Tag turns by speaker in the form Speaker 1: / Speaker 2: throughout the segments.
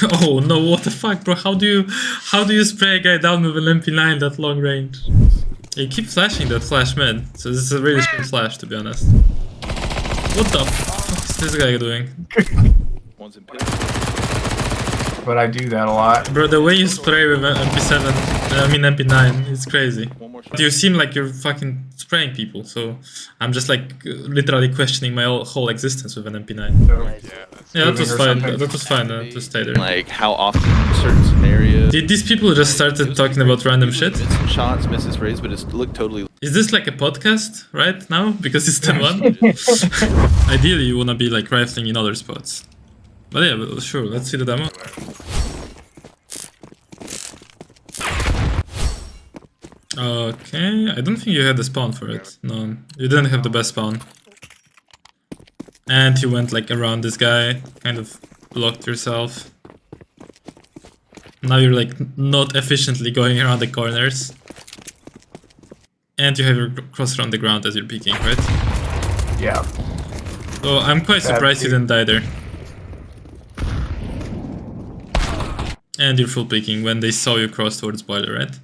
Speaker 1: Oh no, what the fuck, bro? How do you spray a guy down with an MP9 that long range? You keep flashing that flash, man. So this is a really shit flash, to be honest. What the fuck is this guy doing?
Speaker 2: One's in pit.
Speaker 3: But I do that a lot.
Speaker 1: Bro, the way you spray with MP9, it's crazy.
Speaker 2: One more shot.
Speaker 1: You seem like you're fucking spraying people, so I'm just like literally questioning my whole existence with an MP9.
Speaker 3: So,
Speaker 1: Yeah, that was
Speaker 3: Moving or
Speaker 1: fine.
Speaker 3: something.
Speaker 1: That was fine to stay there.
Speaker 2: Like how often in certain scenarios.
Speaker 1: Did these people just started talking about random shit?
Speaker 2: Some shots, misses sprays, but it looked totally.
Speaker 1: Is this like a podcast right now? Because it's 10-1? Ideally, you wanna be like rifling in other spots. But yeah, well, sure, let's see the demo. Okay, I don't think you had the spawn for it. No, you didn't have the best spawn. And you went like around this guy, kind of blocked yourself. Now you're like not efficiently going around the corners. And you have your crosser on the ground as you're peeking, right?
Speaker 3: yeah.
Speaker 1: So I'm quite surprised you didn't die there. And you're full peeking when they saw you cross towards boiler, right?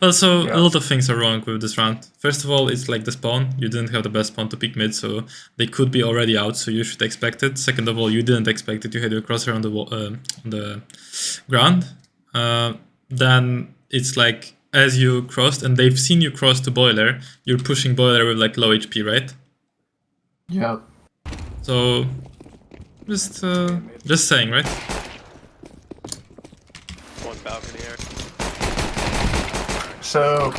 Speaker 1: Well, so a lot of things are wrong with this round. First of all, it's like the spawn. You didn't have the best spawn to pick mid, so they could be already out, so you should expect it. Second of all, you didn't expect it. You had your crosshair on the ground. Then it's like as you crossed, and they've seen you cross to boiler, you're pushing boiler with like low HP, right?
Speaker 3: Yeah.
Speaker 1: So just saying, right?
Speaker 4: One balcony here.
Speaker 3: So,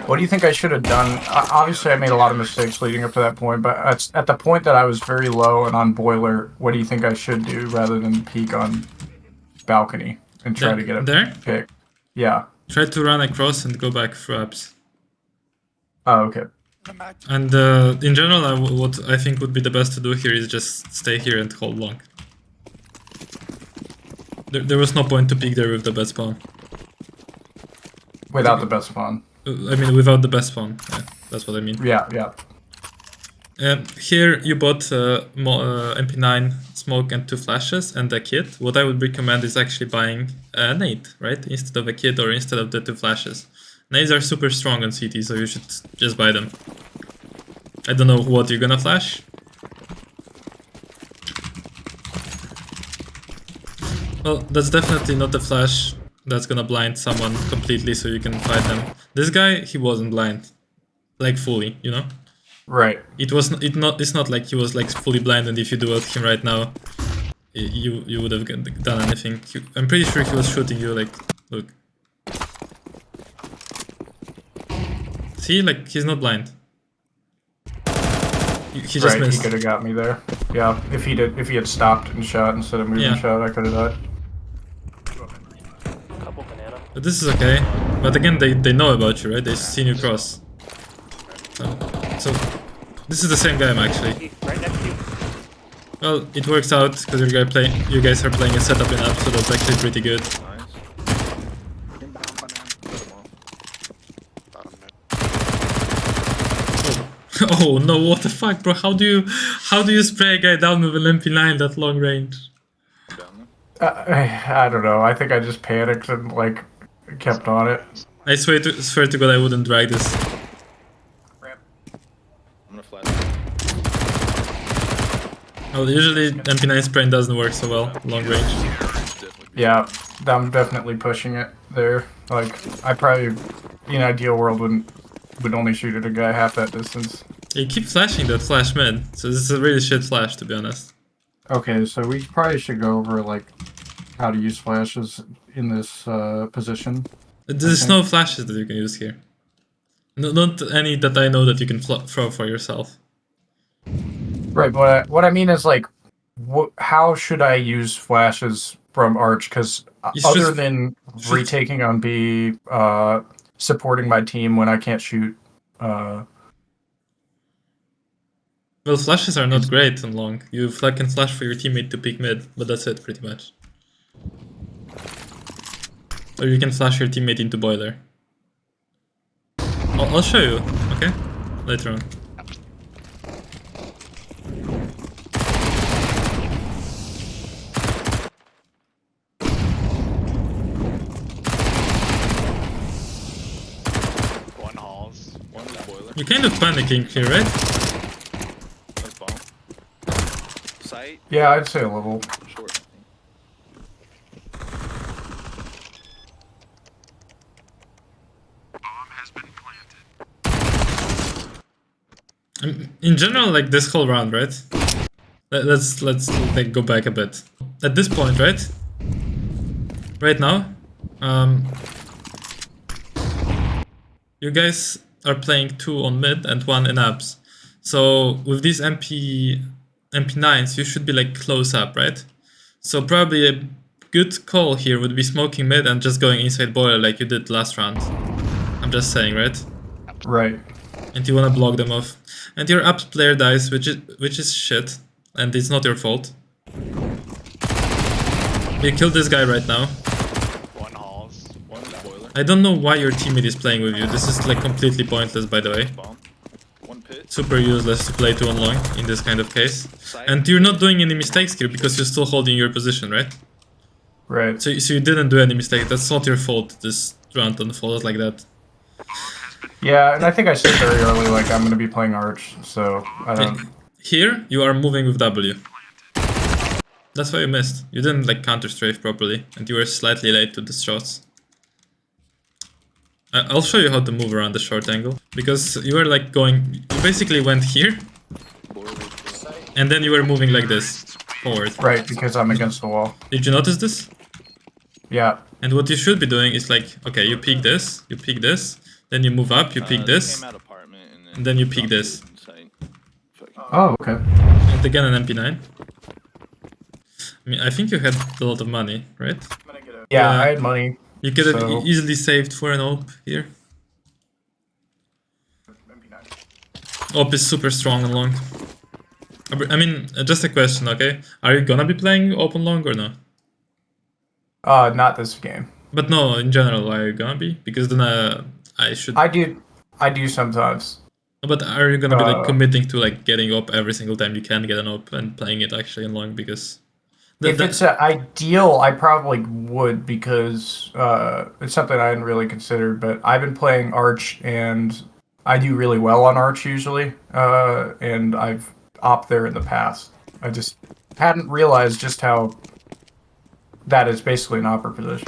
Speaker 3: what do you think I should have done? Obviously, I made a lot of mistakes leading up to that point, but at the point that I was very low and on boiler, what do you think I should do rather than peek on balcony and try to get a
Speaker 1: there?
Speaker 3: pick? Yeah.
Speaker 1: Try to run across and go back for ups.
Speaker 3: Oh, okay.
Speaker 1: And in general, what I think would be the best to do here is just stay here and hold long. There was no point to peek there with the best spawn.
Speaker 3: Without the best spawn.
Speaker 1: I mean, without the best spawn. Yeah, that's what I mean.
Speaker 3: Yeah, yeah.
Speaker 1: Here you bought MP9, smoke and 2 flashes and a kit. What I would recommend is actually buying a nade, right? Instead of a kit or instead of the 2 flashes. Nades are super strong on CT, so you should just buy them. I don't know what you're gonna flash. Well, that's definitely not the flash that's gonna blind someone completely so you can fight them. This guy, he wasn't blind. Like fully, you know?
Speaker 3: Right.
Speaker 1: It's not like he was like fully blind, and if you do at him right now, you would have done anything. I'm pretty sure he was shooting you like, look. See, like he's not blind. He just
Speaker 3: Right,
Speaker 1: missed.
Speaker 3: he could have got me there. Yeah, if he had stopped and shot instead of moving shot, I could have died.
Speaker 4: Couple banana.
Speaker 1: But this is okay. But again, they know about you, right? They've seen you cross. So this is the same game actually.
Speaker 4: Right next to you.
Speaker 1: Well, it works out because you guys are playing a setup in up, so that's actually pretty good. Oh no, what the fuck, bro? How do you spray a guy down with an MP9 that long range?
Speaker 3: I don't know. I think I just panicked and like kept on it.
Speaker 1: I swear to God, I wouldn't drag this.
Speaker 2: I'm gonna flash.
Speaker 1: Well, usually MP9 spraying doesn't work so well, long range.
Speaker 3: Yeah, I'm definitely pushing it there. Like, I probably, in an ideal world, would only shoot at a guy half that distance.
Speaker 1: You keep flashing that flash mid, so this is a really shit flash, to be honest.
Speaker 3: Okay, so we probably should go over like how to use flashes in this position.
Speaker 1: There's no flashes that you can use here. No, not any that I know that you can throw for yourself.
Speaker 3: Right, but what I mean is like, how should I use flashes from Arch? Because other than retaking on B, supporting my team when I can't shoot.
Speaker 1: Well, flashes are not great on long. You can flash for your teammate to pick mid, but that's it, pretty much. Or you can flash your teammate into boiler. I'll show you, okay? Later on. You're kind of panicking here, right?
Speaker 2: That's bomb. Sight.
Speaker 3: Yeah, I'd say a little.
Speaker 2: Short.
Speaker 1: In general, like this whole round, right? Let's like go back a bit. At this point, right? Right now, you guys are playing 2 on mid and 1 in abs. So with these MP9s, you should be like close up, right? So probably a good call here would be smoking mid and just going inside boiler like you did last round. I'm just saying, right?
Speaker 3: Right.
Speaker 1: And you wanna block them off. And your abs player dies, which is shit, and it's not your fault. You killed this guy right now.
Speaker 4: One halls.
Speaker 2: One boiler.
Speaker 1: I don't know why your teammate is playing with you. This is like completely pointless, by the way.
Speaker 2: Bomb. One pit.
Speaker 1: Super useless to play 2 on long in this kind of case. And you're not doing any mistakes here because you're still holding your position, right?
Speaker 3: Right.
Speaker 1: So you didn't do any mistake. That's not your fault. This round unfolded like that.
Speaker 3: Yeah, and I think I said very early, like, I'm going to be playing Arch, so I don't...
Speaker 1: Here, you are moving with W. That's why you missed. You didn't like counter strafe properly, and you were slightly late to the shots. I'll show you how to move around the short angle, because you were like going... You basically went here, and then you were moving like this, forward.
Speaker 3: Right, because I'm against the wall.
Speaker 1: Did you notice this?
Speaker 3: Yeah.
Speaker 1: And what you should be doing is like, okay, you peek this, then you move up, you peek this,
Speaker 2: Came out apartment
Speaker 1: and then you peek this.
Speaker 2: Sight.
Speaker 3: Oh, okay.
Speaker 1: And again an MP9. I mean, I think you had a lot of money, right?
Speaker 3: Yeah, I had money.
Speaker 1: You could have
Speaker 3: So-
Speaker 1: easily saved for an AWP here. AWP is super strong and long. I mean, just a question, okay? Are you gonna be playing AWP on long or no?
Speaker 3: Not this game.
Speaker 1: But no, in general, are you gonna be? Because then I should...
Speaker 3: I do sometimes.
Speaker 1: But are you gonna be like committing to like getting AWP every single time you can get an AWP and playing it actually in long? Because...
Speaker 3: If it's ideal, I probably would, because it's something I hadn't really considered, but I've been playing Arch, and I do really well on Arch usually, and I've opted there in the past. I just hadn't realized just how that is basically an opera position.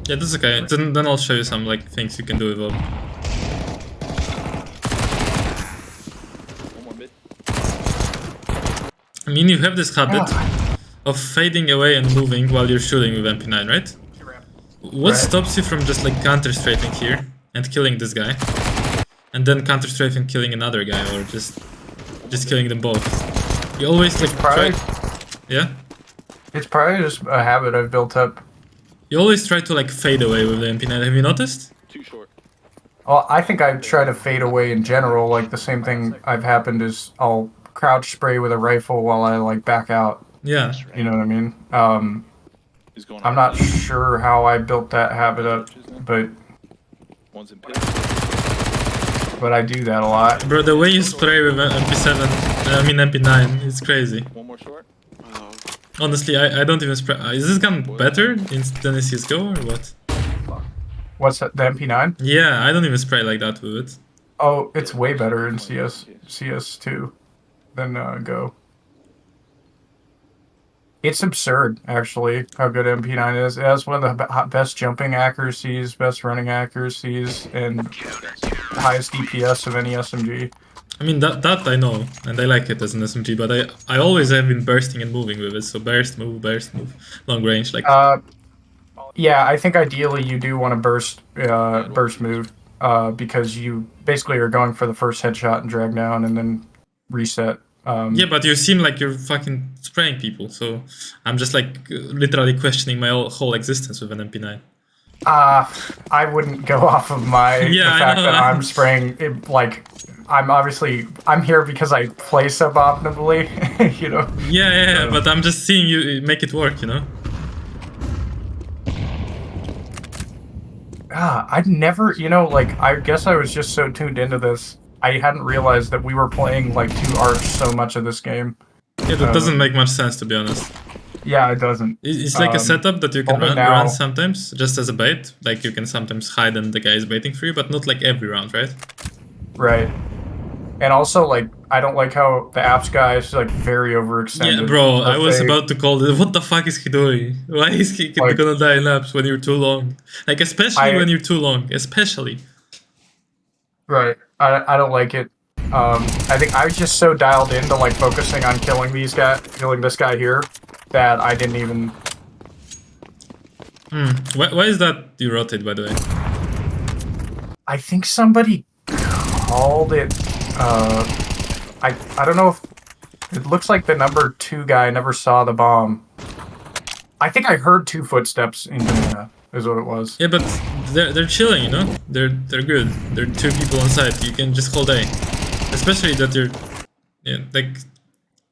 Speaker 1: Yeah, that's okay. Then I'll show you some like things you can do with AWP.
Speaker 2: One more mid.
Speaker 1: I mean, you have this habit of fading away and moving while you're shooting with MP9, right? What stops you from just like counter-strafing here and killing this guy? And then counter-strafing killing another guy, or just killing them both? You always like try... Yeah?
Speaker 3: It's probably just a habit I've built up.
Speaker 1: You always try to like fade away with the MP9, have you noticed?
Speaker 2: Too short.
Speaker 3: Well, I think I try to fade away in general. Like, the same thing I've happened is I'll crouch spray with a rifle while I like back out.
Speaker 1: Yeah.
Speaker 3: You know what I mean?
Speaker 2: He's going
Speaker 3: I'm not sure how I built that habit up, but
Speaker 2: One's in pit.
Speaker 3: I do that a lot.
Speaker 1: Bro, the way you spray with MP9, it's crazy.
Speaker 2: One more short.
Speaker 1: Honestly, I don't even spray. Is this gun better than in CSGO or what?
Speaker 3: What's that? The MP9?
Speaker 1: Yeah, I don't even spray like that with it.
Speaker 3: Oh, it's way better in CS2 than Go. It's absurd, actually, how good MP9 is. It has one of the best jumping accuracies, best running accuracies, and highest DPS of any SMG.
Speaker 1: I mean, that I know, and I like it as an SMG, but I always have been bursting and moving with it, so burst, move, long range, like...
Speaker 3: Yeah, I think ideally you do want to burst move, because you basically are going for the first headshot and drag down and then reset.
Speaker 1: Yeah, but you seem like you're fucking spraying people, so I'm just like literally questioning my whole existence with an MP9.
Speaker 3: I wouldn't go off of the fact that I'm spraying it, like... I'm here because I play suboptimally, you know?
Speaker 1: Yeah, but I'm just seeing you make it work, you know?
Speaker 3: I'd never, like, I guess I was just so tuned into this, I hadn't realized that we were playing, like, 2 Arch so much of this game.
Speaker 1: Yeah, that doesn't make much sense, to be honest.
Speaker 3: Yeah, it doesn't.
Speaker 1: It's like a setup that you can
Speaker 3: only
Speaker 1: run
Speaker 3: now-
Speaker 1: sometimes, just as a bait. Like you can sometimes hide and the guy is baiting for you, but not like every round, right?
Speaker 3: Right. And also, like, I don't like how the apps guy is like very overextended.
Speaker 1: Yeah, bro, I was
Speaker 3: They-
Speaker 1: about to call it. What the fuck is he doing? Why is he
Speaker 3: Like-
Speaker 1: gonna die in laps when you're too long? Like, especially
Speaker 3: I-
Speaker 1: when you're too long. Especially.
Speaker 3: Right. I don't like it. I think I was just so dialed into like focusing on killing this guy here, that I didn't even.
Speaker 1: Why is that you rotate, by the way?
Speaker 3: I think somebody called it. I don't know if it looks like the number 2 guy never saw the bomb. I think I heard 2 footsteps in Banana, is what it was.
Speaker 1: Yeah, but they're chilling, you know? They're good. There are 2 people on site. You can just hold A. Especially that you're... Yeah, like...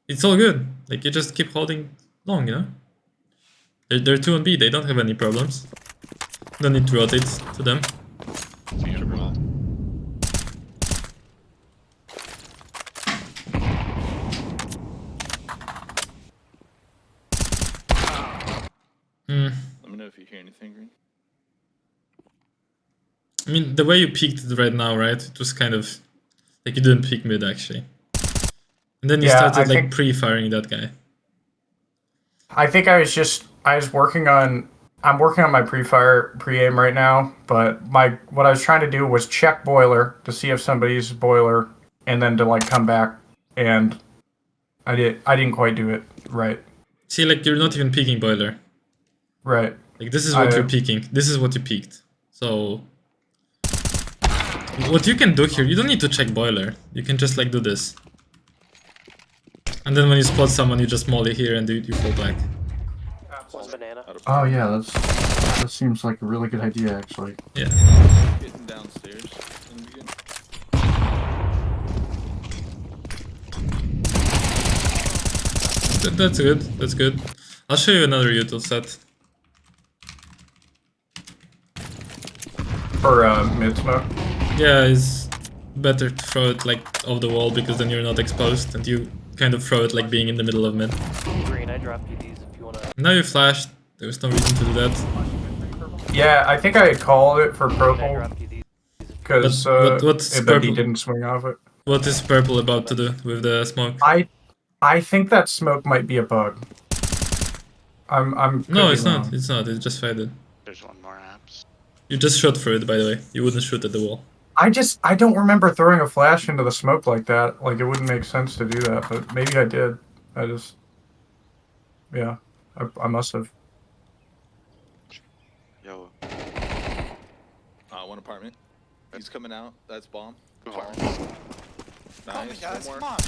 Speaker 1: It's all good. Like, you just keep holding long, you know? They're 2 on B. They don't have any problems. Don't need to rotate to them.
Speaker 2: Let me know if you hear anything, Green.
Speaker 1: I mean, the way you peeked it right now, right? It was kind of... Like, you didn't peek mid, actually. And then you
Speaker 3: Yeah,
Speaker 1: started,
Speaker 3: I
Speaker 1: like,
Speaker 3: think-
Speaker 1: pre-firing that guy.
Speaker 3: I think I was working on. I'm working on my pre-aim right now, but what I was trying to do was check boiler to see if somebody's boiler, and then to like come back, and I didn't quite do it right.
Speaker 1: See, like, you're not even peeking boiler.
Speaker 3: Right.
Speaker 1: Like, this is what
Speaker 3: I-
Speaker 1: you're peeking. This is what you peeked. So... What you can do here, you don't need to check boiler. You can just, like, do this. And then when you spot someone, you just molly here and you fall back.
Speaker 4: One banana.
Speaker 3: Oh yeah, that seems like a really good idea actually.
Speaker 1: Yeah.
Speaker 2: Getting downstairs in the beginning.
Speaker 1: That's good. That's good. I'll show you another util set.
Speaker 3: For mid smoke.
Speaker 1: Yeah, it's better to throw it, like, off the wall, because then you're not exposed, and you kind of throw it like being in the middle of mid.
Speaker 4: Green, I dropped you these if you wanna.
Speaker 1: Now you flashed. There was no reason to do that.
Speaker 3: Yeah, I think I called it for
Speaker 4: I
Speaker 3: purple
Speaker 4: dropped you these.
Speaker 3: because
Speaker 1: what's
Speaker 3: he
Speaker 1: purple?
Speaker 3: didn't swing off it.
Speaker 1: What is purple about to do with the smoke?
Speaker 3: I think that smoke might be a bug. I'm could
Speaker 1: No,
Speaker 3: be
Speaker 1: it's
Speaker 3: wrong.
Speaker 1: not. It's not. It just faded.
Speaker 4: There's one more apps.
Speaker 1: You just shot through it, by the way. You wouldn't shoot at the wall.
Speaker 3: I don't remember throwing a flash into the smoke like that. Like it wouldn't make sense to do that, but maybe I did. Yeah, I must have.
Speaker 4: Yo.
Speaker 2: One apartment. He's coming out. That's bomb.
Speaker 4: Good
Speaker 2: Fire.
Speaker 4: hole.
Speaker 2: Nice.
Speaker 5: guys,
Speaker 2: One
Speaker 5: come
Speaker 2: more.
Speaker 5: on.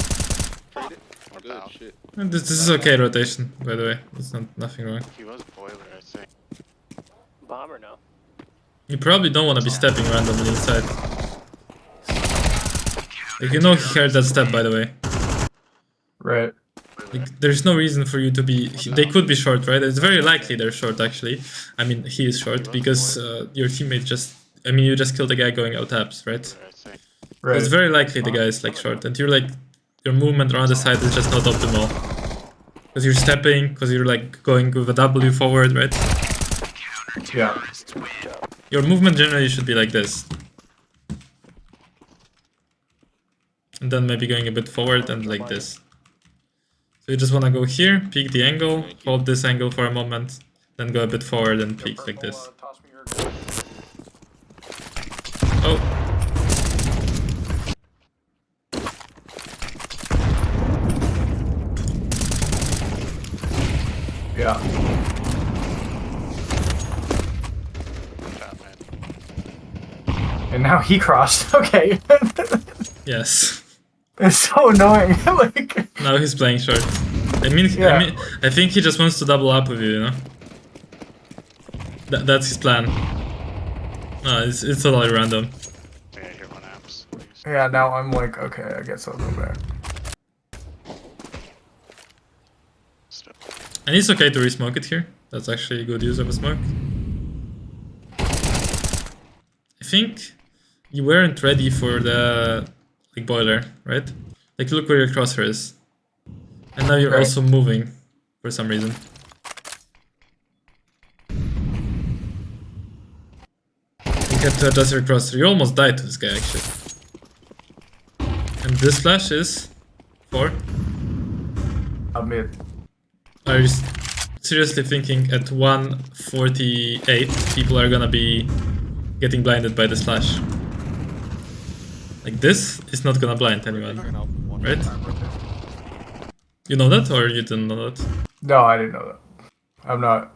Speaker 2: Trade it.
Speaker 4: More
Speaker 2: Good
Speaker 4: bow.
Speaker 2: shit.
Speaker 1: And this is okay rotation, by the way. There's nothing wrong.
Speaker 4: He was boiler, I think. Bomb or no?
Speaker 1: You probably don't want to be stepping randomly inside. Like, you know he heard that step, by the way.
Speaker 3: Right.
Speaker 1: Like, there's no reason for you to be... They could be short, right? It's very likely they're short, actually. I mean, he is short, because your teammate just... I mean, you just killed a guy going out taps, right?
Speaker 4: I think.
Speaker 3: Right.
Speaker 1: It's very likely the guy is, like, short. And you're, like... Your movement around the side is just not optimal. Because you're stepping, because you're, like, going with a W forward, right?
Speaker 3: Yeah.
Speaker 1: Your movement generally should be like this. And then maybe going a bit forward and like this. So you just want to go here, peek the angle, hold this angle for a moment, then go a bit forward and peek like this. Oh!
Speaker 3: Yeah.
Speaker 4: Shot, man.
Speaker 3: And now he crossed. Okay.
Speaker 1: Yes.
Speaker 3: It's so annoying. Like.
Speaker 1: Now he's playing short. I mean,
Speaker 3: Yeah.
Speaker 1: I think he just wants to double up with you, you know? That's his plan. No, it's totally random.
Speaker 4: Yeah, I hear one apps. Please.
Speaker 3: Yeah. Now I'm like, okay, I guess I'll go back.
Speaker 4: Stop.
Speaker 1: And it's okay to resmoke it here. That's actually a good use of a smoke. I think you weren't ready for the like boiler, right? Like look where your crosshair is. And now you're
Speaker 3: Right.
Speaker 1: also moving for some reason. get to adjust your crosshair. You almost died to this guy actually. And this flash is for.
Speaker 3: Mid.
Speaker 1: Are you seriously thinking at 1:48 people are gonna be getting blinded by this flash? Like this is not gonna blind anyone, right? You know that or you didn't know that?
Speaker 3: No, I didn't know that. I'm not.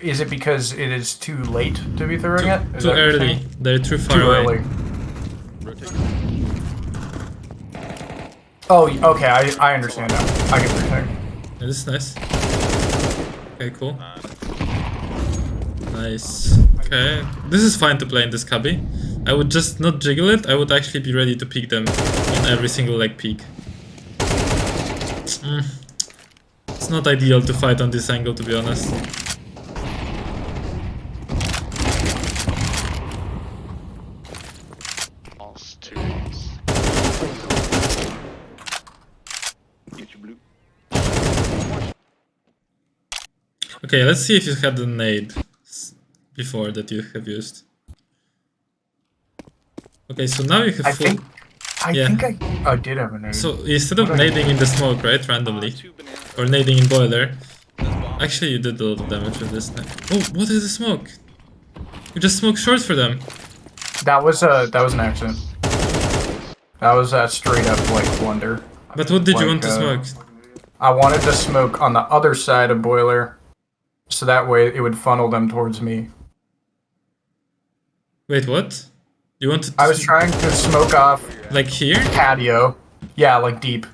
Speaker 3: Is it because it is too late to be throwing it? Is
Speaker 1: Too
Speaker 3: that what you're
Speaker 1: early.
Speaker 3: saying?
Speaker 1: They're too far
Speaker 3: Too
Speaker 1: away.
Speaker 3: early.
Speaker 2: Rotate.
Speaker 3: Oh, okay. I understand now. I get what you're saying.
Speaker 1: Yeah, this is nice. Okay, cool.
Speaker 2: Nice.
Speaker 1: Nice. Okay, this is fine to play in this cubby. I would just not jiggle it. I would actually be ready to peek them on every single like peek. It's not ideal to fight on this angle, to be honest.
Speaker 2: Get your blue.
Speaker 1: Okay, let's see if you had a nade before that you have used. Okay, so now you have
Speaker 3: I
Speaker 1: full...
Speaker 3: think
Speaker 1: Yeah.
Speaker 3: I did have a name.
Speaker 1: So instead of nading in the smoke, right, randomly,
Speaker 2: Two bananas.
Speaker 1: or nading in boiler,
Speaker 2: That's bomb.
Speaker 1: actually you did a lot of damage with this. Oh, what is the smoke? You just smoke short for them.
Speaker 3: That was an accident. That was a straight up like blunder.
Speaker 1: But what did you
Speaker 3: Like,
Speaker 1: want to smoke?
Speaker 3: I wanted to smoke on the other side of boiler, so that way it would funnel them towards me.
Speaker 1: Wait, what? You wanted to
Speaker 3: I was trying to smoke off
Speaker 1: like here?
Speaker 3: patio. Yeah, like deep.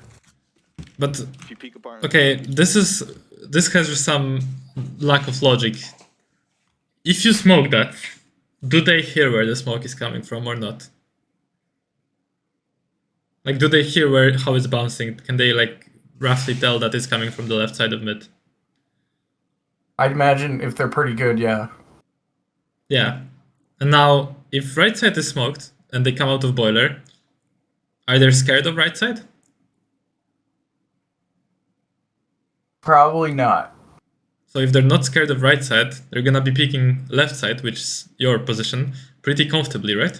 Speaker 1: But
Speaker 2: If you peek apart.
Speaker 1: okay, this has some lack of logic. If you smoke that, do they hear where the smoke is coming from or not? Like, do they hear how it's bouncing? Can they like roughly tell that it's coming from the left side of mid?
Speaker 3: I'd imagine if they're pretty good, yeah.
Speaker 1: Yeah. And now, if right side is smoked and they come out of boiler, are they scared of right side?
Speaker 3: Probably not.
Speaker 1: So if they're not scared of right side, they're gonna be picking left side, which is your position, pretty comfortably, right?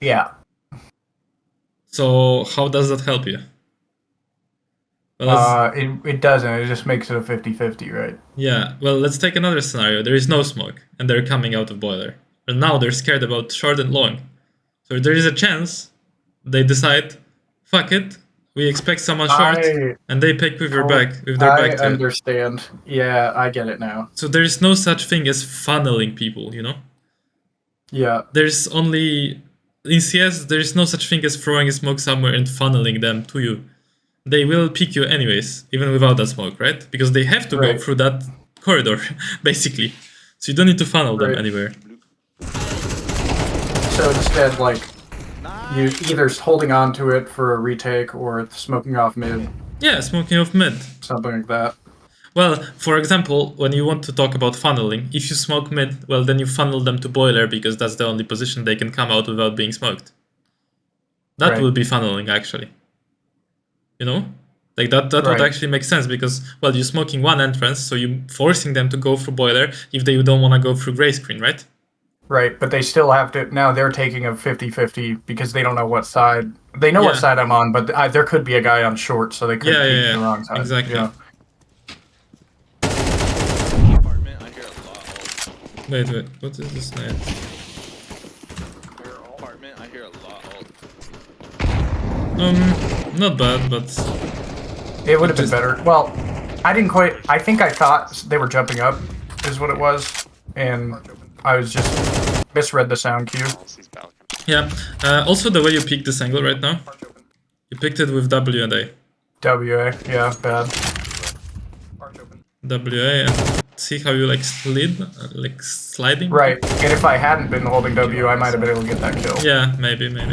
Speaker 3: Yeah.
Speaker 1: So how does that help you? Well,
Speaker 3: It doesn't. It just makes it a 50-50, right?
Speaker 1: yeah, well, let's take another scenario. There is no smoke, and they're coming out of boiler. And now they're scared about short and long. So there is a chance they decide, fuck it, we expect someone short, and they pick with their back to it.
Speaker 3: I understand. Yeah, I get it now.
Speaker 1: So there is no such thing as funneling people, you know?
Speaker 3: Yeah.
Speaker 1: There's only... In CS, there is no such thing as throwing a smoke somewhere and funneling them to you. They will pick you anyways, even without that smoke, right? Because they have to go
Speaker 3: Right.
Speaker 1: through that corridor, basically. So you don't need to funnel them
Speaker 3: Right.
Speaker 1: anywhere.
Speaker 3: So instead, like, you either holding on to it for a retake or smoking off mid,
Speaker 1: Yeah, smoking off mid.
Speaker 3: something like that.
Speaker 1: Well, for example, when you want to talk about funneling, if you smoke mid, well, then you funnel them to boiler because that's the only position they can come out without being smoked. That
Speaker 3: Right.
Speaker 1: will be funneling, actually. You know? Like, that would
Speaker 3: Right.
Speaker 1: actually make sense because, well, you're smoking one entrance, so you're forcing them to go through boiler if they don't want to go through gray screen, right?
Speaker 3: Right, but they still have to. Now they're taking a 50-50 because they don't know what side. They know what
Speaker 1: Yeah.
Speaker 3: side I'm on, but there could be a guy on short, so they could
Speaker 1: Yeah,
Speaker 3: be
Speaker 1: yeah,
Speaker 3: the
Speaker 1: yeah.
Speaker 3: wrong side.
Speaker 1: Exactly.
Speaker 3: Yeah.
Speaker 2: Apartment, I hear a lot.
Speaker 1: Wait, what is this name?
Speaker 2: Apartment, I hear a lot.
Speaker 1: Not bad, but...
Speaker 3: It would have been
Speaker 1: Just-
Speaker 3: better. Well, I didn't quite. I think I thought they were jumping up, is what it was, and I was just misread the sound cue.
Speaker 1: Yeah, also the way you picked this angle right now, you picked it with W and A.
Speaker 3: WA, yeah, bad.
Speaker 1: WA, and see how you like sliding?
Speaker 3: Right, and if I hadn't been holding W, I might have been able to get that kill.
Speaker 1: Yeah, maybe.
Speaker 2: Try to be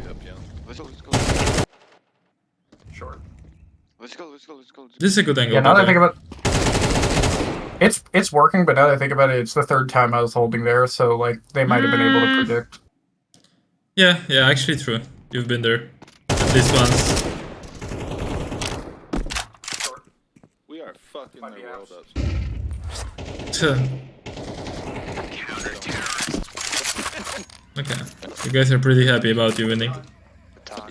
Speaker 2: up, yeah.
Speaker 5: Let's go.
Speaker 3: Short.
Speaker 5: Let's go.
Speaker 1: This is a good angle.
Speaker 3: Yeah, now
Speaker 1: by
Speaker 3: that I
Speaker 1: the
Speaker 3: think
Speaker 1: way.
Speaker 3: about it's working, but now that I think about it, it's the third time I was holding there, so like they might have been able to predict.
Speaker 1: Yeah, actually true. You've been there at least once.
Speaker 2: We are fucking their world up.
Speaker 1: Tuh. Okay. You guys are pretty happy about you winning.
Speaker 2: But I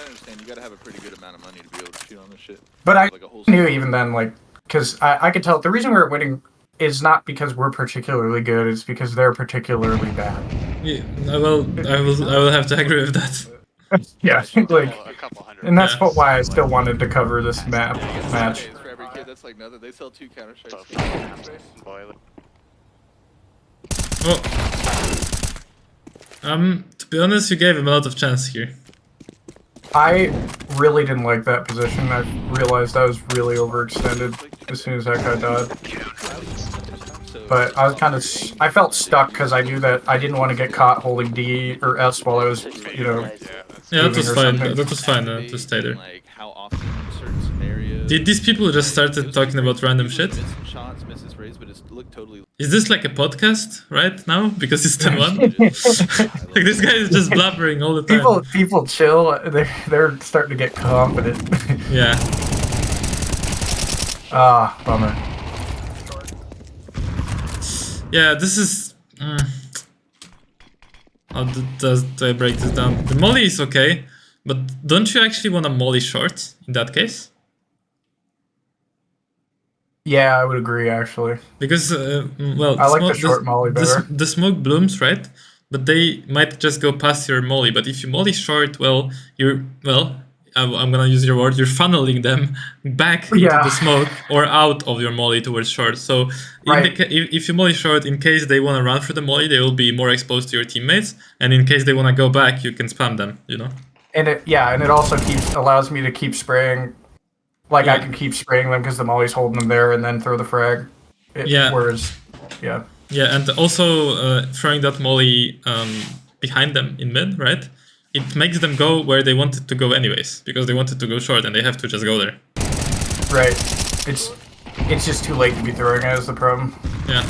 Speaker 2: understand you gotta have a pretty good amount of money to be able to shoot on this shit.
Speaker 3: But I
Speaker 2: Like a whole
Speaker 3: knew even then, like, because I could tell the reason we're winning is not because we're particularly good, it's because they're particularly bad.
Speaker 1: Yeah, I will have to agree with that.
Speaker 3: Yeah, I think, like,
Speaker 4: A couple hundred.
Speaker 3: and that's
Speaker 1: Yeah.
Speaker 3: why I still wanted to cover this match.
Speaker 2: For every kid, that's like nothing. They sell 2 Counter
Speaker 4: So,
Speaker 2: Strikes.
Speaker 4: boiler.
Speaker 1: Oh. To be honest, you gave him a lot of chance here.
Speaker 3: I really didn't like that position. I realized I was really overextended as soon as that guy died. But I was kind of, I felt stuck because I knew that I didn't want to get caught holding D or S while I was, you know.
Speaker 1: Yeah, that was
Speaker 3: Or
Speaker 1: fine.
Speaker 3: something.
Speaker 1: That was fine to stay there.
Speaker 2: Like how often in certain scenarios.
Speaker 1: Did these people just started talking about random shit?
Speaker 2: Missing shots, misses sprays, but it looked totally.
Speaker 1: Is this like a podcast right now? Because it's 10-1? Like this guy is just blabbering all the time.
Speaker 3: People chill. They're starting to get confident.
Speaker 1: Yeah.
Speaker 3: Ah, bummer.
Speaker 1: Yeah, this is... How do I break this down? The molly is okay, but don't you actually want a molly short in that case?
Speaker 3: Yeah, I would agree actually.
Speaker 1: Because, well...
Speaker 3: I like the short molly better.
Speaker 1: The smoke blooms, right? But they might just go past your molly. But if you molly short, well, I'm gonna use your word, you're funneling them back into
Speaker 3: Yeah.
Speaker 1: the smoke or out of your molly towards short. So
Speaker 3: Right.
Speaker 1: if you molly short, in case they want to run for the molly, they will be more exposed to your teammates. And in case they want to go back, you can spam them, you know?
Speaker 3: And it also allows me to keep spraying. Like I
Speaker 1: Yeah.
Speaker 3: can keep spraying them because the molly's holding them there, and then throw the frag.
Speaker 1: Yeah.
Speaker 3: Whereas, yeah.
Speaker 1: Yeah, and also throwing that molly behind them in mid, right? It makes them go where they wanted to go anyways, because they wanted to go short and they have to just go there.
Speaker 3: Right. It's just too late to be throwing it is the problem.
Speaker 1: Yeah.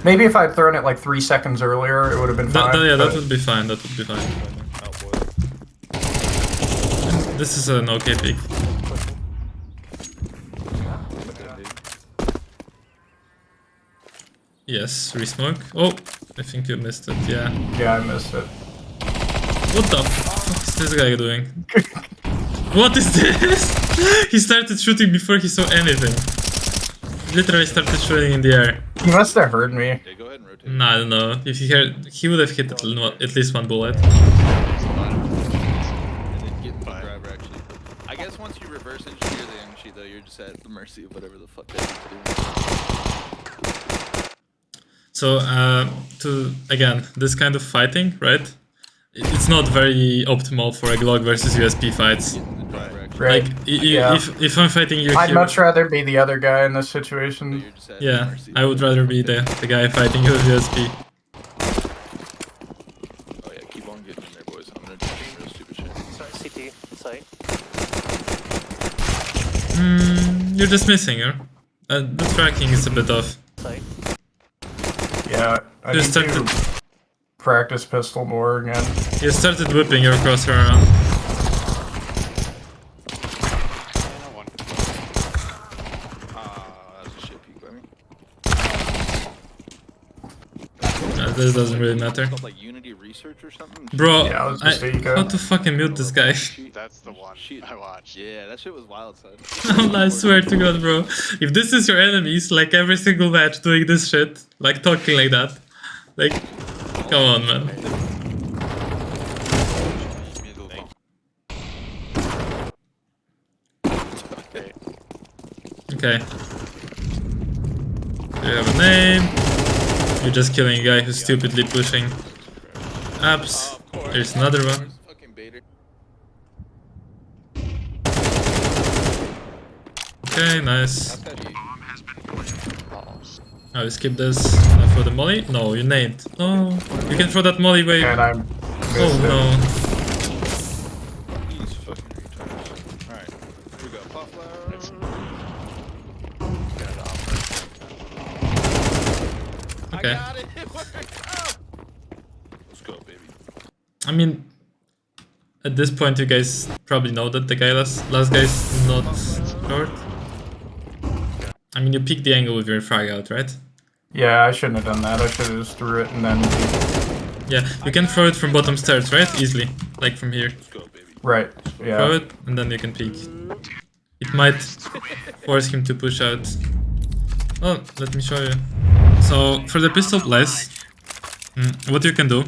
Speaker 3: Maybe if I'd thrown it like 3 seconds earlier, it would have been fine.
Speaker 1: Yeah, that
Speaker 3: but-
Speaker 1: would be fine. That would be fine. This is an okay pick. Yes, resmoke. Oh, I think you missed it. Yeah.
Speaker 3: Yeah, I missed it.
Speaker 1: What the fuck is this guy doing? What is this? He started shooting before he saw anything. Literally started shooting in the air.
Speaker 3: He must have heard me.
Speaker 2: Yeah, go ahead and rotate.
Speaker 1: Nah, I don't know. If he heard, he would have hit at least one bullet.
Speaker 2: And then get the driver actually. I guess once you reverse engineer the end sheet though, you're just at the mercy of whatever the fuck they do.
Speaker 1: So, again, this kind of fighting, right? It's not very optimal for a Glock versus USP fights.
Speaker 2: The driver actually.
Speaker 3: Right.
Speaker 1: Like,
Speaker 3: Yeah.
Speaker 1: if I'm fighting you
Speaker 3: I'd
Speaker 1: here,
Speaker 3: much rather be the other guy in this situation.
Speaker 2: You're just at the
Speaker 1: yeah,
Speaker 2: mercy
Speaker 1: I
Speaker 2: of
Speaker 1: would rather be the guy fighting you with USP.
Speaker 2: Oh yeah, keep on getting in there, boys. I'm gonna do some real stupid shit.
Speaker 4: CT, site.
Speaker 1: You're just missing her. The tracking is a bit off.
Speaker 4: Site.
Speaker 3: Yeah, I
Speaker 1: You
Speaker 3: need
Speaker 1: started,
Speaker 3: to practice pistol more again.
Speaker 1: you started whipping your crosshair around.
Speaker 4: One.
Speaker 2: That's a shit peek by me.
Speaker 1: This doesn't really matter.
Speaker 2: It's called like Unity Research or something.
Speaker 1: Bro,
Speaker 3: Yeah, I was just saying,
Speaker 1: how to fucking mute this guy?
Speaker 4: That's the one I watched.
Speaker 2: Yeah, that shit was wild, son.
Speaker 1: I swear to God, bro. If this is your enemies, like every single match doing this shit, like talking like that, like, come on, man. Okay. Do you have a name? You're just killing a guy who's stupidly pushing apps. There's another one.
Speaker 2: Fucking baiter.
Speaker 1: Okay, nice. Oh, we skip this. For the molly? No, you named. No, you can throw that molly way.
Speaker 3: And I
Speaker 1: Oh
Speaker 3: missed it.
Speaker 1: no.
Speaker 2: These fucking retards. Alright, here we go. Pop flowers.
Speaker 1: Okay.
Speaker 2: I got it! It worked! Oh! Let's go, baby.
Speaker 1: I mean, at this point, you guys probably know that the guy last guy's not short. I mean, you pick the angle with your frag out, right?
Speaker 3: Yeah, I shouldn't have done that. I should have just threw it and then.
Speaker 1: Yeah, you can throw it from bottom stairs, right? Easily, like from here.
Speaker 2: Let's go, baby.
Speaker 3: Right.
Speaker 1: Throw
Speaker 3: Yeah.
Speaker 1: it, and then you can peek. It might force him to push out. Oh, let me show you. So for the pistol plays, what you can do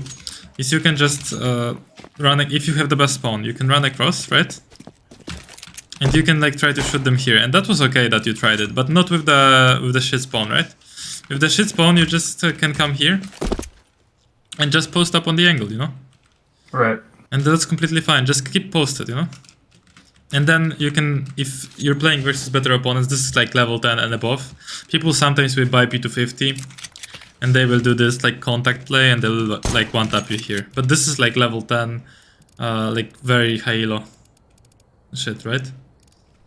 Speaker 1: is you can just run. If you have the best spawn, you can run across, right? And you can like try to shoot them here. And that was okay that you tried it, but not with the shit spawn, right? With the shit spawn, you just can come here and just post up on the angle, you know?
Speaker 3: Right.
Speaker 1: And that's completely fine. Just keep posted, you know? And then you can, if you're playing versus better opponents, this is like level 10 and above. People sometimes will buy P250 and they will do this like contact play and they'll like one tap you here. But this is like level 10, like very high elo shit, right?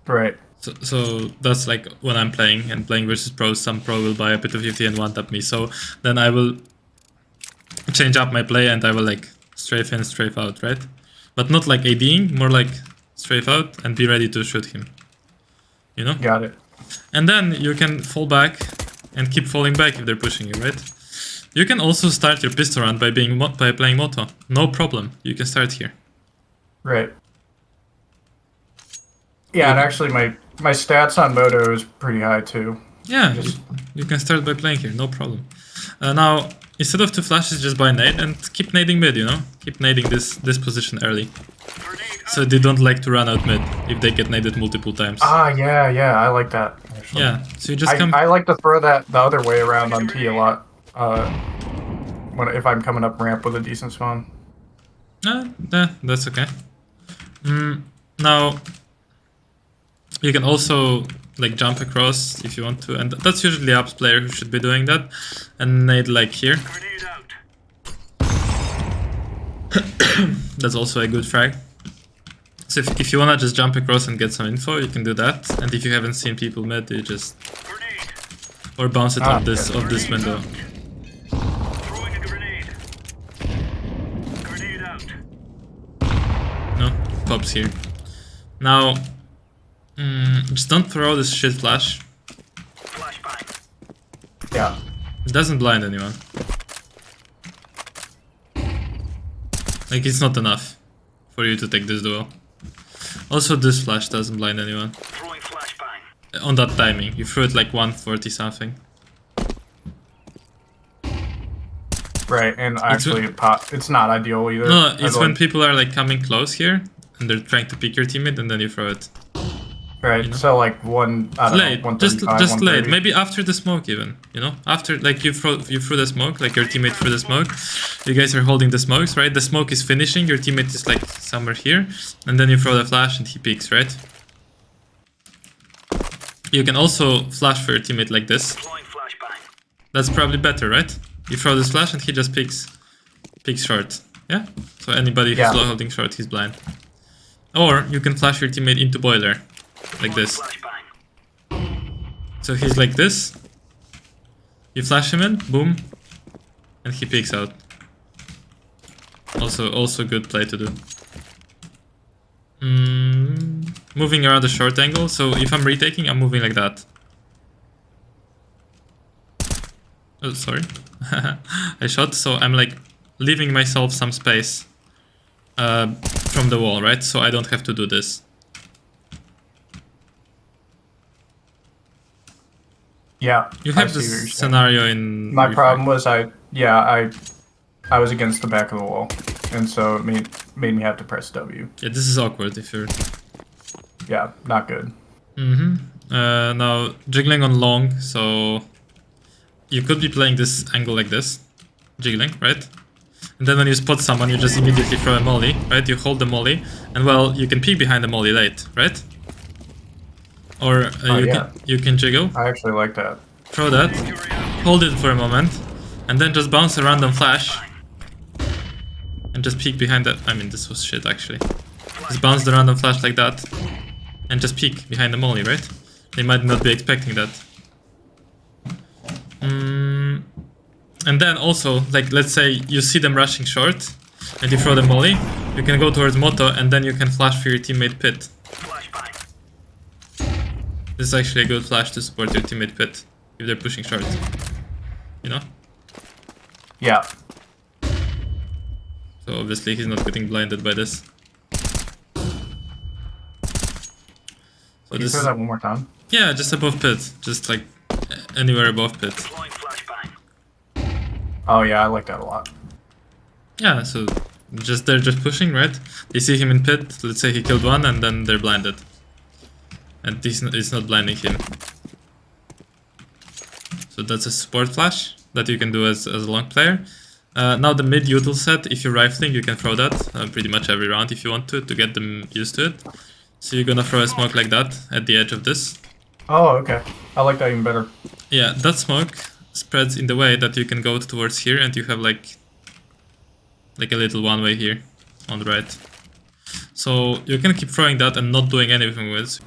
Speaker 3: Right.
Speaker 1: So that's like when I'm playing and playing versus pros, some pro will buy a P250 and one tap me. So then I will change up my play and I will like strafe in, strafe out, right? But not like ADing, more like strafe out and be ready to shoot him. You know?
Speaker 3: Got it.
Speaker 1: And then you can fall back and keep falling back if they're pushing you, right? You can also start your pistol round by playing Moto. No problem. You can start here.
Speaker 3: Right. Yeah, and actually my stats on Moto is pretty high too.
Speaker 1: Yeah, you can start by playing here, no problem. Now, instead of 2 flashes, just buy nade and keep nading mid, you know? Keep nading this position early. So they don't like to run out mid if they get naded multiple times.
Speaker 3: Ah, yeah, I like that. Actually.
Speaker 1: Yeah, so you just come...
Speaker 3: I like to throw that the other way around on T a lot. If I'm coming up ramp with a decent spawn.
Speaker 1: That's okay. Now, you can also like jump across if you want to, and that's usually the Ups player who should be doing that. And nade like here. That's also a good frag. So if you wanna just jump across and get some info, you can do that. And if you haven't seen people mid, you just or bounce it off this window. No, pops here. Now, just don't throw this shit flash.
Speaker 3: Yeah.
Speaker 1: It doesn't blind anyone. Like, it's not enough for you to take this duel. Also, this flash doesn't blind anyone. On that timing, you threw it like 140 something.
Speaker 3: Right, and actually it's not ideal either.
Speaker 1: No, it's when people are like coming close here and they're trying to pick your teammate and then you throw it.
Speaker 3: Right,
Speaker 1: You know?
Speaker 3: so like
Speaker 1: Late, just
Speaker 3: 135,
Speaker 1: late. Maybe after the smoke even, you know? After, like, you threw the smoke, like your teammate threw the smoke. You guys are holding the smokes, right? The smoke is finishing, your teammate is like somewhere here. And then you throw the flash and he peeks, right? You can also flash for your teammate like this. That's probably better, right? You throw this flash and he just peeks short. Yeah? So anybody who's holding short, he's blind. Or you can flash your teammate into boiler. Like this. So he's like this. You flash him in, boom, and he peeks out. Also good play to do. Moving around the short angle. So if I'm retaking, I'm moving like that. Oh, sorry. I shot. So I'm like leaving myself some space from the wall, right? So I don't have to do this.
Speaker 3: Yeah.
Speaker 1: You have this scenario in...
Speaker 3: My problem was I was against the back of the wall, and so it made me have to press W.
Speaker 1: Yeah, this is awkward if you're...
Speaker 3: Yeah, not good.
Speaker 1: Now, jiggling on long, so... You could be playing this angle like this. Jiggling, right? And then when you spot someone, you just immediately throw a molly, right? You hold the molly, and well, you can peek behind the molly late, right? Or you can jiggle.
Speaker 3: I actually like that.
Speaker 1: Throw that, hold it for a moment, and then just bounce a random flash. And just peek behind that. I mean, this was shit actually. Just bounce the random flash like that, and just peek behind the molly, right? They might not be expecting that. And then also, like, let's say you see them rushing short, and you throw the molly, you can go towards Moto, and then you can flash for your teammate pit. This is actually a good flash to support your teammate pit if they're pushing short. You know?
Speaker 3: Yeah.
Speaker 1: So obviously he's not getting blinded by this. So
Speaker 3: Can you throw that one more time?
Speaker 1: Yeah, just above pit. Just like anywhere above pit.
Speaker 3: Oh yeah, I like that a lot.
Speaker 1: Yeah, so they're just pushing, right? They see him in pit, let's say he killed one, and then they're blinded. And it's not blinding him. So that's a support flash that you can do as a long player. Now the mid util set, if you're rifling, you can throw that pretty much every round if you want to get them used to it. So you're gonna throw a smoke like that at the edge of this.
Speaker 3: Oh, okay. I like that even better.
Speaker 1: Yeah, that smoke spreads in the way that you can go towards here and you have like a little one way here on the right. So you can keep throwing that and not doing anything with it. So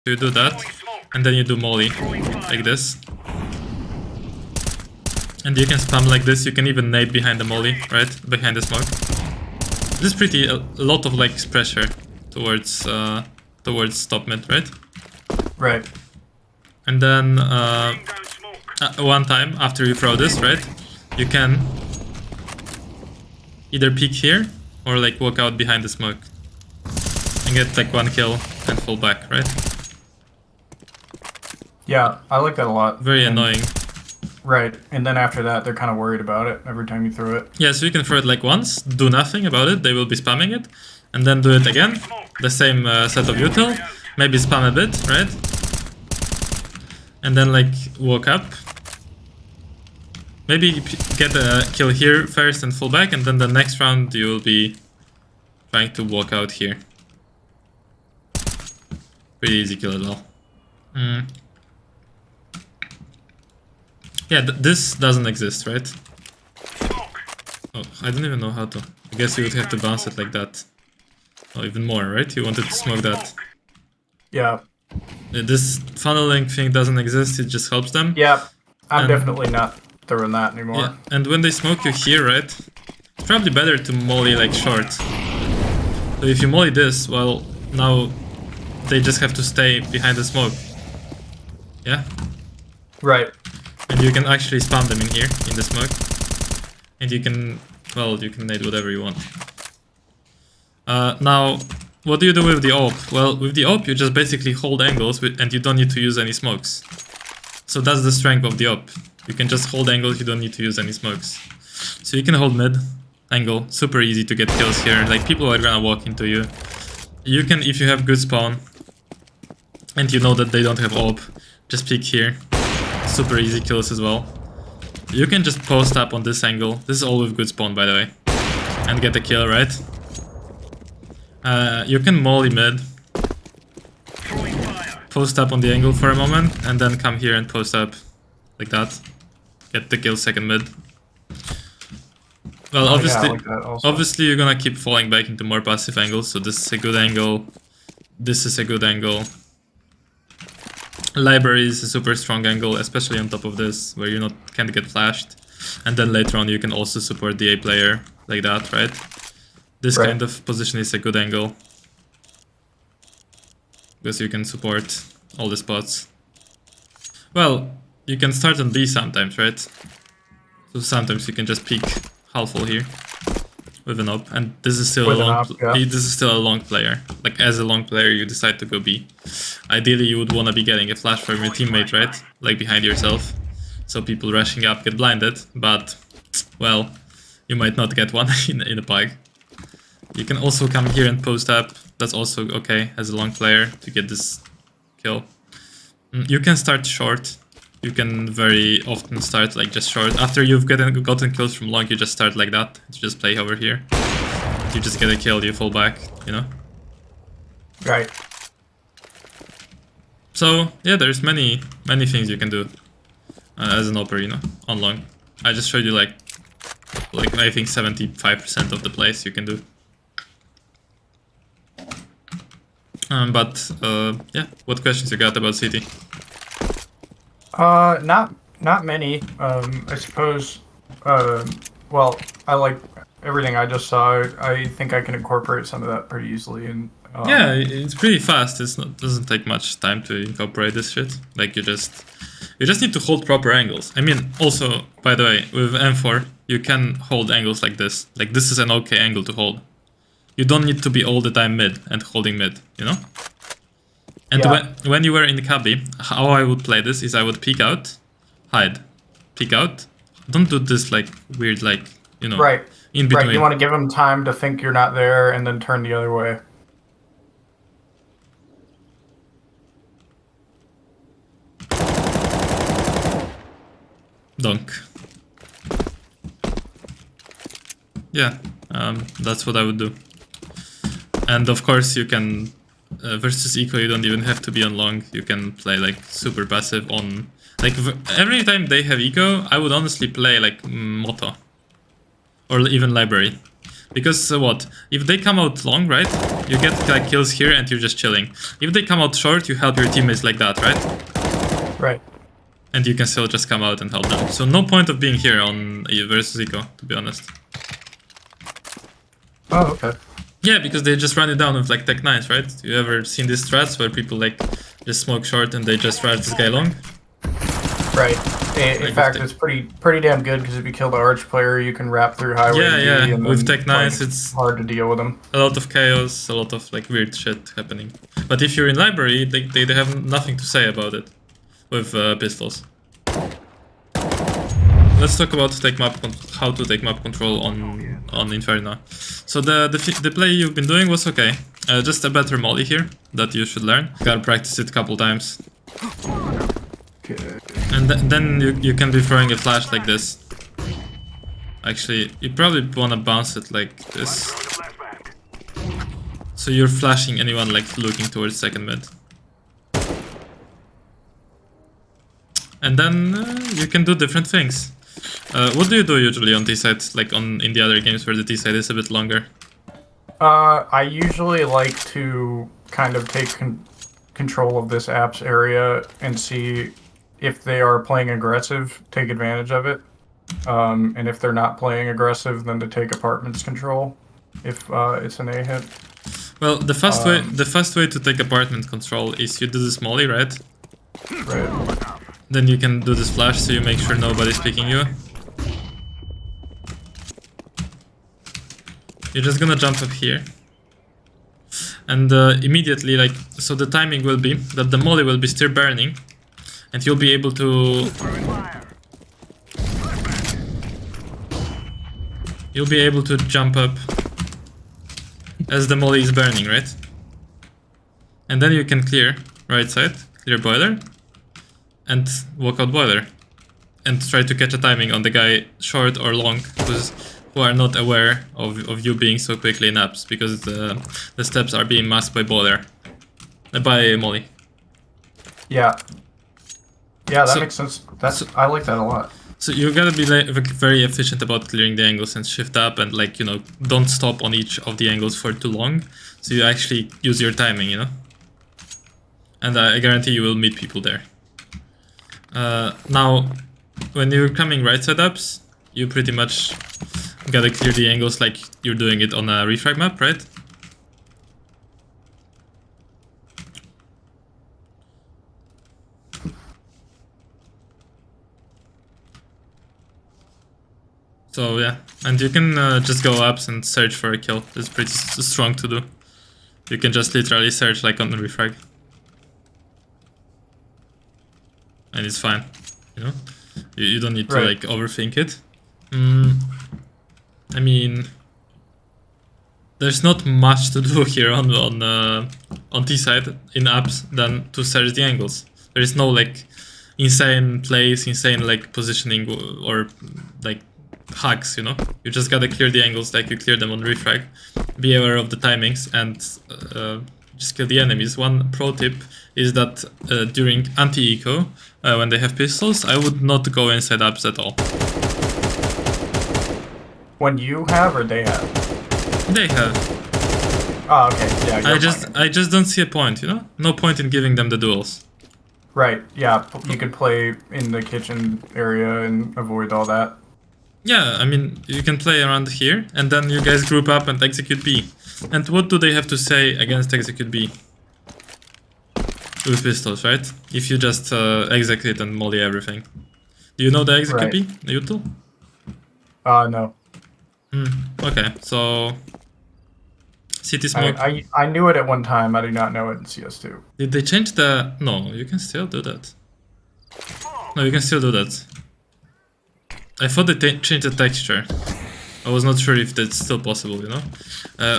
Speaker 1: you do that and then you do molly like this. And you can spam like this, you can even nade behind the molly, right? Behind the smoke. This is pretty a lot of like pressure towards top mid, right?
Speaker 3: Right.
Speaker 1: And then one time after you throw this, right? You can either peek here or like walk out behind the smoke and get like one kill and fall back, right?
Speaker 3: Yeah, I like that a lot.
Speaker 1: Very annoying.
Speaker 3: Right, and then after that, they're kind of worried about it every time you throw it.
Speaker 1: Yeah, so you can throw it like once, do nothing about it, they will be spamming it, and then do it again, the same set of util, maybe spam a bit, right? And then like walk up. Maybe get a kill here first and fall back, and then the next round you will be trying to walk out here. Pretty easy kill as well. Yeah, this doesn't exist, right? Oh, I don't even know how to. I guess you would have to bounce it like that. Oh, even more, right? You wanted to smoke that.
Speaker 3: Yeah.
Speaker 1: This funneling thing doesn't exist, it just helps them.
Speaker 3: Yeah, I'm
Speaker 1: And-
Speaker 3: definitely not throwing that anymore.
Speaker 1: Yeah, and when they smoke you here, right? It's probably better to molly like short. So if you molly this, well, now they just have to stay behind the smoke. Yeah?
Speaker 3: Right.
Speaker 1: And you can actually spam them in here, in the smoke. And you can, well, you can nade whatever you want. Now, what do you do with the AWP? Well, with the AWP you just basically hold angles and you don't need to use any smokes. So that's the strength of the AWP. You can just hold angles, you don't need to use any smokes. So you can hold mid, angle, super easy to get kills here. Like, people are gonna walk into you. You can, if you have good spawn, and you know that they don't have AWP, just peek here. Super easy kills as well. You can just post up on this angle. This is all with good spawn, by the way. And get a kill, right? You can molly mid. Post up on the angle for a moment, and then come here and post up. Like that. Get the kill second mid. Well, obviously,
Speaker 3: Yeah, I like that also.
Speaker 1: obviously you're gonna keep falling back into more passive angles, so this is a good angle. This is a good angle. Library is a super strong angle, especially on top of this, where you can't get flashed. And then later on you can also support the A player, like that, right? This
Speaker 3: Right.
Speaker 1: kind of position is a good angle. Because you can support all the spots. Well, you can start on B sometimes, right? So sometimes you can just peek half full here with an op, and this is still
Speaker 3: With
Speaker 1: a
Speaker 3: an
Speaker 1: long.
Speaker 3: op, yeah.
Speaker 1: This is still a long player. Like, as a long player, you decide to go B. Ideally, you would want to be getting a flash from your teammate, right? Like behind yourself, so people rushing up get blinded. But well, you might not get one in a pike. You can also come here and post up. That's also okay as a long player to get this kill. You can start short. You can very often start like just short. After you've gotten kills from long, you just start like that. You just play over here. You just get a kill, you fall back, you know?
Speaker 3: Right.
Speaker 1: So yeah, there's many things you can do as an opera, you know, on long. I just showed you like I think 75% of the plays you can do. Yeah, what questions you got about City?
Speaker 3: Not many. I suppose. Well, I like everything I just saw. I think I can incorporate some of that pretty easily. And
Speaker 1: Yeah, it's pretty fast. Doesn't take much time to incorporate this shit. Like, you just need to hold proper angles. I mean, also, by the way, with M4, you can hold angles like this. Like this is an okay angle to hold. You don't need to be all the time mid and holding mid, you know? And
Speaker 3: Yeah.
Speaker 1: when you were in the cubby, how I would play this is I would peek out, hide, peek out. Don't do this like weird, like, you know,
Speaker 3: Right.
Speaker 1: in between.
Speaker 3: Right. You want to give them time to think you're not there and then turn the other way.
Speaker 1: Dunk. Yeah, that's what I would do. And of course you can, versus eco, you don't even have to be on long. You can play like super passive on, like every time they have eco, I would honestly play like Moto. Or even library. Because what? If they come out long, right? You get like kills here and you're just chilling. If they come out short, you help your teammates like that, right?
Speaker 3: Right.
Speaker 1: And you can still just come out and help them. So no point of being here on versus eco, to be honest.
Speaker 3: Oh, okay.
Speaker 1: Yeah, because they just run it down with like tech 9s, right? You ever seen these strats where people like just smoke short and they just rush this guy long?
Speaker 3: Right. In fact, it's pretty damn good because if you kill the arch player, you can wrap through highway.
Speaker 1: Yeah,
Speaker 3: and
Speaker 1: with
Speaker 3: then,
Speaker 1: tech 9s,
Speaker 3: like,
Speaker 1: it's
Speaker 3: hard to deal with them.
Speaker 1: a lot of chaos, a lot of like weird shit happening. But if you're in library, they have nothing to say about it with pistols. Let's talk about how to take map control on Inferno. So the play you've been doing was okay. Just a better molly here that you should learn. Gotta practice it a couple times.
Speaker 3: Okay.
Speaker 1: And then you can be throwing a flash like this. Actually, you probably wanna bounce it like this. So you're flashing anyone like looking towards second mid. And then you can do different things. What do you do usually on T-side, like in the other games where the T-side is a bit longer?
Speaker 3: I usually like to kind of take control of this apps area and see if they are playing aggressive, take advantage of it. And if they're not playing aggressive, then to take apartments control if it's an A hit.
Speaker 1: Well, the fast way to take apartment control is you do this molly, right?
Speaker 3: Right.
Speaker 1: Then you can do this flash so you make sure nobody's picking you. You're just gonna jump up here. And immediately, like, so the timing will be that the molly will be still burning. And you'll be able to... You'll be able to jump up as the molly is burning, right? And then you can clear right side, clear boiler, and walk out boiler. And try to catch a timing on the guy short or long who are not aware of you being so quickly in apps, because the steps are being masked by boiler. By molly.
Speaker 3: Yeah. Yeah, that
Speaker 1: So-
Speaker 3: makes sense. I like that a lot.
Speaker 1: So you gotta be like very efficient about clearing the angles and shift up and like, you know, don't stop on each of the angles for too long. So you actually use your timing, you know? And I guarantee you will meet people there. Now, when you're coming right side ups, you pretty much gotta clear the angles like you're doing it on a refrag map, right? So yeah, and you can just go ups and search for a kill. It's pretty strong to do. You can just literally search like on the refrag. And it's fine, you know? You don't need to like overthink it. I mean, there's not much to do here on T side in apps than to search the angles. There is no like insane plays, insane like positioning or like hacks, you know? You just gotta clear the angles like you clear them on refrag. Be aware of the timings and just kill the enemies. One pro tip is that during anti-eco, when they have pistols, I would not go inside apps at all.
Speaker 3: When you have or they have?
Speaker 1: They have.
Speaker 3: Oh, okay. Yeah,
Speaker 1: I just don't see a point, you know? No point in giving them the duels.
Speaker 3: Right, yeah. You could play in the kitchen area and avoid all that.
Speaker 1: Yeah, I mean, you can play around here, and then you guys group up and execute B. And what do they have to say against execute B? With pistols, right? If you just execute and molly everything. Do you know the execute B, the util?
Speaker 3: No.
Speaker 1: Okay, so city smoke.
Speaker 3: I knew it at one time. I do not know it in CS2.
Speaker 1: Did they change the? No, you can still do that. No, you can still do that. I thought they changed the texture. I was not sure if that's still possible, you know.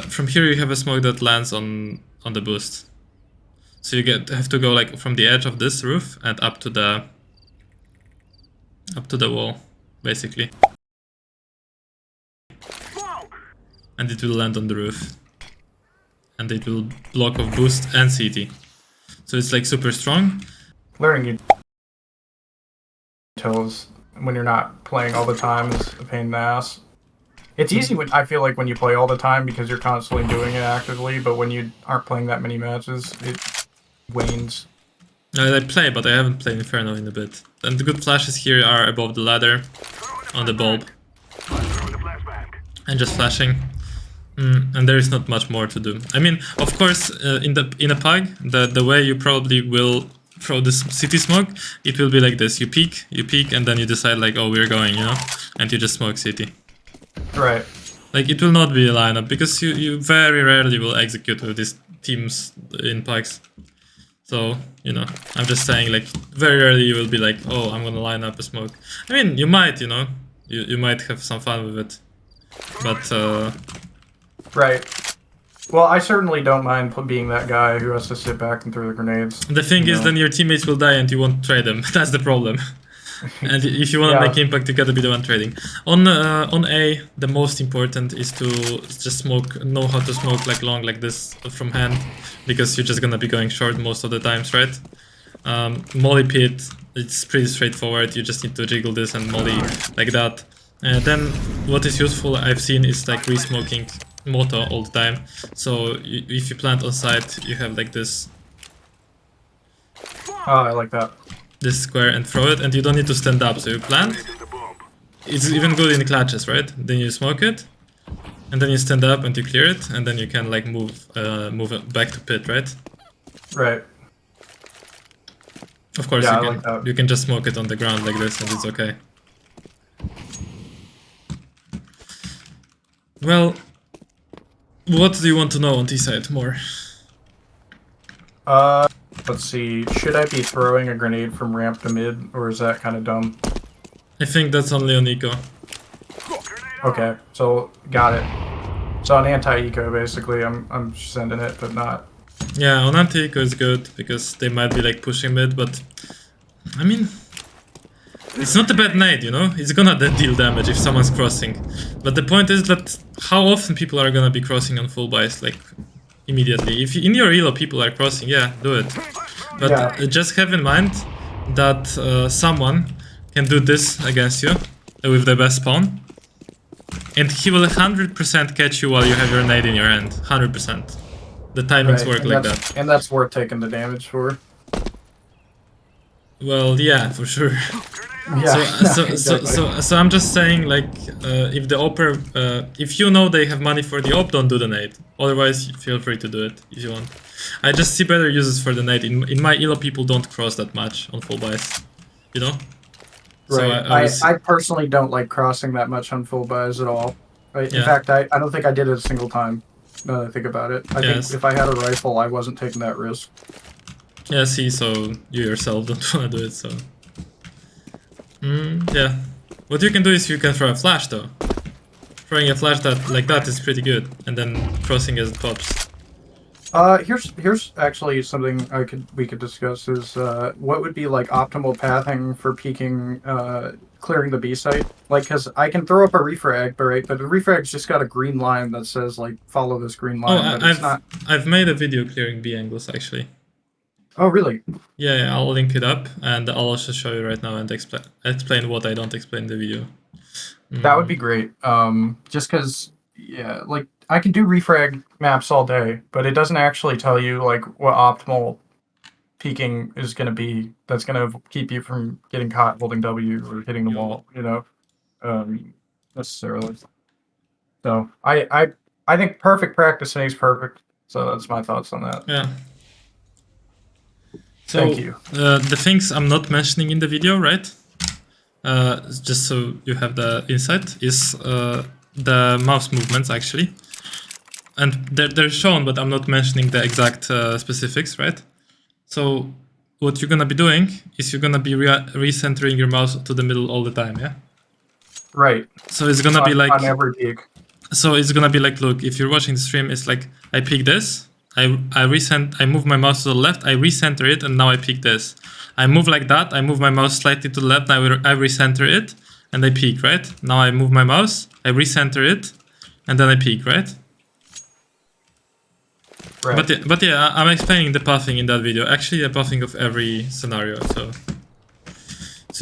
Speaker 1: From here you have a smoke that lands on the boost. So you have to go like from the edge of this roof and up to the wall, basically. And it will land on the roof. And it will block off boost and CT. So it's like super strong.
Speaker 3: Learning utils when you're not playing all the time is a pain in the ass. It's easy when I feel like when you play all the time because you're constantly doing it actively, but when you aren't playing that many matches, it wanes.
Speaker 1: I play, but I haven't played Inferno in a bit. And the good flashes here are above the ladder, on the bulb, and just flashing. And there is not much more to do. I mean, of course, in a pug, the way you probably will throw this city smoke, it will be like this: you peek, and then you decide like, oh, we're going, you know, and you just smoke city.
Speaker 3: Right.
Speaker 1: Like it will not be a lineup because you very rarely will execute with these teams in pugs. So, you know, I'm just saying, like, very rarely you will be like, oh, I'm gonna line up a smoke. I mean, you might, you know, you might have some fun with it, but
Speaker 3: Right. Well, I certainly don't mind being that guy who has to sit back and throw the grenades.
Speaker 1: the thing is, then your teammates will die and you won't trade them. That's the problem. And if you want to
Speaker 3: Yeah.
Speaker 1: make impact, you gotta be the one trading. On A, the most important is to just know how to smoke like long like this from hand, because you're just gonna be going short most of the times, right? Molly pit, it's pretty straightforward. You just need to jiggle this and molly like that. Then what is useful I've seen is like re-smoking moto all the time. So if you plant on site, you have like this
Speaker 3: Oh, I like that.
Speaker 1: square and throw it, and you don't need to stand up. So you plant. It's even good in clutches, right? Then you smoke it, and then you stand up and you clear it, and then you can like move it back to pit, right?
Speaker 3: Right.
Speaker 1: Of course,
Speaker 3: Yeah, I
Speaker 1: you
Speaker 3: like that.
Speaker 1: can just smoke it on the ground like this, and it's okay. Well, what do you want to know on T-side more?
Speaker 3: Let's see. Should I be throwing a grenade from ramp to mid, or is that kind of dumb?
Speaker 1: I think that's only on eco.
Speaker 3: Okay, so got it. So on anti-eco, basically, I'm sending it, but not.
Speaker 1: Yeah, on anti-eco is good because they might be like pushing mid, but I mean, it's not a bad nade, you know? It's gonna deal damage if someone's crossing. But the point is that how often people are gonna be crossing on full buys, like immediately. If in your elo people are crossing, yeah, do it. But
Speaker 3: Yeah.
Speaker 1: just have in mind that someone can do this against you with the best spawn, and he will 100% catch you while you have your nade in your hand. 100%. The timings work
Speaker 3: and
Speaker 1: like
Speaker 3: that's,
Speaker 1: that.
Speaker 3: And that's worth taking the damage for.
Speaker 1: Well, yeah, for sure.
Speaker 3: Yeah.
Speaker 1: So I'm just saying, like, if the opper, if you know they have money for the op, don't do the nade. Otherwise, feel free to do it if you want. I just see better uses for the nade. In my elo, people don't cross that much on full buys, you know.
Speaker 3: Right.
Speaker 1: So
Speaker 3: I personally don't like crossing that much on full buys at all. In
Speaker 1: Yeah.
Speaker 3: fact, I don't think I did it a single time. Now that I think about it, I
Speaker 1: Yes.
Speaker 3: think if I had a rifle, I wasn't taking that risk.
Speaker 1: yeah, see, so you yourself don't wanna do it, so. Yeah. What you can do is you can throw a flash though. Throwing a flash like that is pretty good, and then crossing as it pops.
Speaker 3: Here's actually something we could discuss is what would be like optimal pathing for peeking, clearing the B site. Like, cause I can throw up a refrag, but the refrag's just got a green line that says like follow this green line. But it's not.
Speaker 1: I've made a video clearing B angles actually.
Speaker 3: Oh really?
Speaker 1: Yeah, I'll link it up, and I'll also show you right now and explain what I don't explain in the video.
Speaker 3: That would be great. Just cause yeah, like I can do refrag maps all day, but it doesn't actually tell you like what optimal peaking is going to be. That's going to keep you from getting caught holding W or hitting the wall, you know, necessarily. So I think perfect practice makes perfect. So that's my thoughts on that.
Speaker 1: Yeah. So,
Speaker 3: Thank you.
Speaker 1: The things I'm not mentioning in the video, right? just so you have the insight, is the mouse movements actually. And they're shown, but I'm not mentioning the exact specifics, right? So what you're gonna be doing is you're gonna be recentering your mouse to the middle all the time, yeah?
Speaker 3: Right.
Speaker 1: So it's gonna be like...
Speaker 3: on every peak.
Speaker 1: So it's gonna be like, look, if you're watching the stream, it's like I pick this, I move my mouse to the left, I recenter it, and now I pick this. I move like that, I move my mouse slightly to the left, I recenter it, and I peek, right? Now I move my mouse, I recenter it, and then I peek, right?
Speaker 3: Right.
Speaker 1: But yeah, I'm explaining the pathing in that video. Actually, the pathing of every scenario, so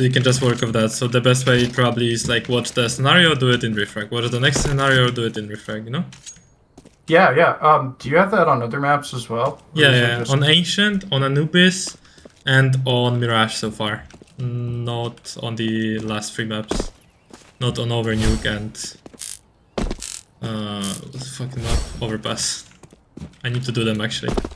Speaker 1: you can just work with that. So the best way probably is like watch the scenario, do it in refrag. Watch the next scenario, do it in refrag, you know?
Speaker 3: Yeah, yeah. Do you have that on other maps as well? Or
Speaker 1: Yeah,
Speaker 3: is it
Speaker 1: yeah.
Speaker 3: just-
Speaker 1: On Ancient, on Anubis, and on Mirage so far. Not on the last 3 maps. Not on Overnuke and... what the fucking map? Overpass. I need to do them actually.